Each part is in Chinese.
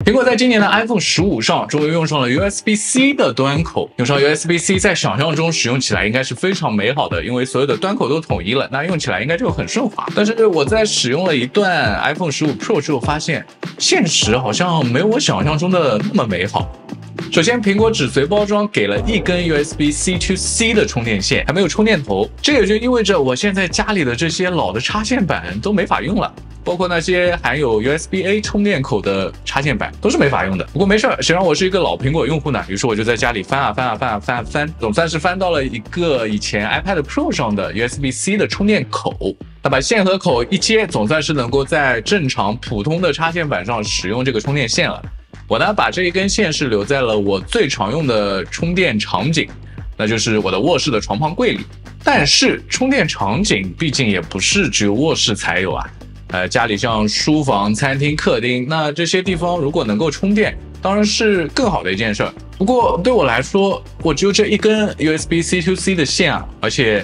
苹果在今年的 iPhone 15上终于用上了 USB-C 的端口，用上 USB-C 在想象中使用起来应该是非常美好的，因为所有的端口都统一了，那用起来应该就很顺滑。但是我在使用了一段 iPhone 15 Pro 之后，发现现实好像没有我想象中的那么美好。首先，苹果只随包装给了一根 USB-C to C 的充电线，还没有充电头，这也就意味着我现在家里的这些老的插线板都没法用了。包括那些含有 USB-A 充电口的插线板都是没法用的。不过没事儿，谁让我是一个老苹果用户呢？于是我就在家里翻啊翻啊翻啊翻啊翻，总算是翻到了一个以前 iPad Pro 上的 USB-C 的充电口。那把线和口一接，总算是能够在正常普通的插线板上使用这个充电线了。我呢，把这一根线是留在了我最常用的充电场景，那就是我的卧室的床旁柜里。但是充电场景毕竟也不是只有卧室才有啊。家里像书房、餐厅、客厅，那这些地方如果能够充电，当然是更好的一件事儿。不过对我来说，我只有这一根 USB-C to C 的线啊，而且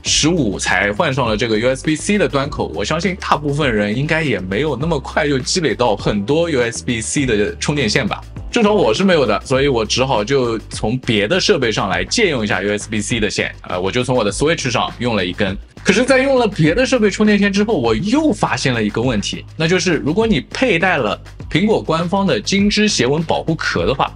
15才换上了这个 USB-C 的端口，我相信大部分人应该也没有那么快就积累到很多 USB-C 的充电线吧。至少我是没有的，所以我只好就从别的设备上来借用一下 USB-C 的线。我就从我的 Switch 上用了一根。可是，在用了别的设备充电线之后，我又发现了一个问题，那就是如果你佩戴了苹果官方的金枝斜纹保护壳的话，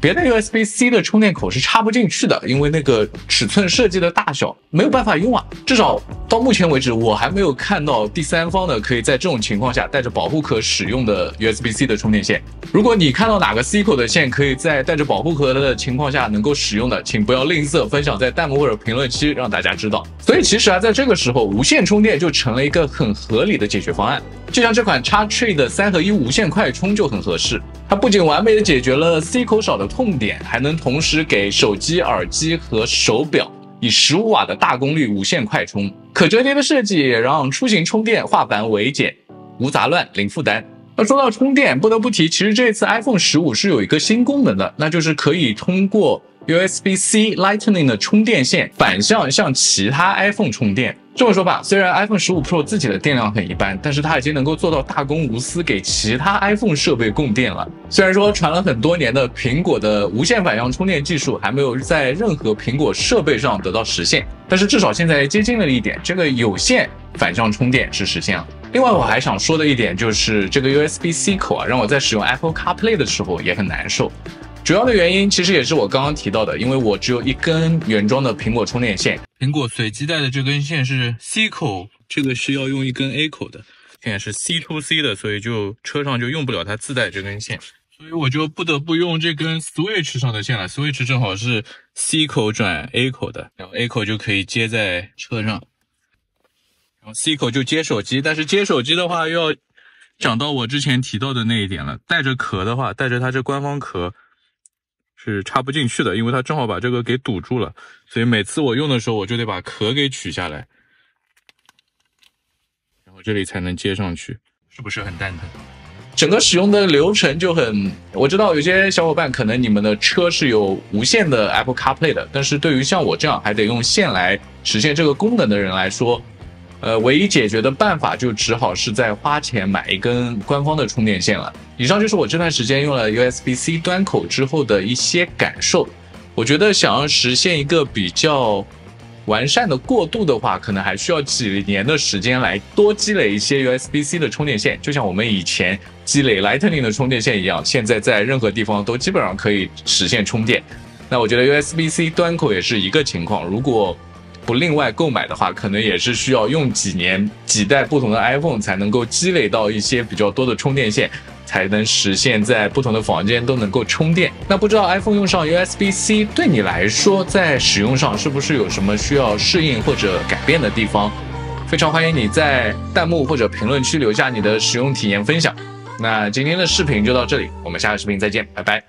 别的 USB-C 的充电口是插不进去的，因为那个尺寸设计的大小没有办法用啊。至少到目前为止，我还没有看到第三方的可以在这种情况下带着保护壳使用的 USB-C 的充电线。如果你看到哪个 C 口的线可以在带着保护壳的情况下能够使用的，请不要吝啬分享在弹幕或者评论区，让大家知道。所以其实啊，在这个时候，无线充电就成了一个很合理的解决方案。就像这款 X-Tree 的3合1无线快充就很合适，它不仅完美的解决了 C 口少的痛点，还能同时给手机、耳机和手表以15瓦的大功率无线快充。可折叠的设计也让出行充电化繁为简，无杂乱，零负担。那说到充电，不得不提，其实这次 iPhone 15是有一个新功能的，那就是可以通过 USB-C Lightning 的充电线反向向其他 iPhone 充电。这么说吧，虽然 iPhone 15 Pro 自己的电量很一般，但是它已经能够做到大公无私给其他 iPhone 设备供电了。虽然说传了很多年的苹果的无线反向充电技术还没有在任何苹果设备上得到实现，但是至少现在接近了一点，这个有线反向充电是实现了。另外我还想说的一点就是这个 USB-C 口啊，让我在使用 Apple CarPlay 的时候也很难受。主要的原因其实也是我刚刚提到的，因为我只有一根原装的苹果充电线，苹果随机带的这根线是 C 口，这个是要用一根 A 口的，现在是 C to C 的，所以就车上就用不了它自带这根线，所以我就不得不用这根 Switch 上的线了。Switch 正好是 C 口转 A 口的，然后 A 口就可以接在车上，然后 C 口就接手机，但是接手机的话又要讲到我之前提到的那一点了，带着壳的话，带着它这官方壳是插不进去的，因为它正好把这个给堵住了，所以每次我用的时候我就得把壳给取下来，然后这里才能接上去，是不是很蛋疼？整个使用的流程就很，我知道有些小伙伴可能你们的车是有无线的 Apple CarPlay 的，但是对于像我这样还得用线来实现这个功能的人来说，唯一解决的办法就只好是再花钱买一根官方的充电线了。以上就是我这段时间用了 USB-C 端口之后的一些感受。我觉得想要实现一个比较完善的过渡的话，可能还需要几年的时间来多积累一些 USB-C 的充电线，就像我们以前积累 Lightning 的充电线一样，现在在任何地方都基本上可以实现充电。那我觉得 USB-C 端口也是一个情况，如果不另外购买的话，可能也是需要用几年几代不同的 iPhone 才能够积累到一些比较多的充电线，才能实现在不同的房间都能够充电。那不知道 iPhone 用上 USB-C 对你来说在使用上是不是有什么需要适应或者改变的地方？非常欢迎你在弹幕或者评论区留下你的使用体验分享。那今天的视频就到这里，我们下个视频再见，拜拜。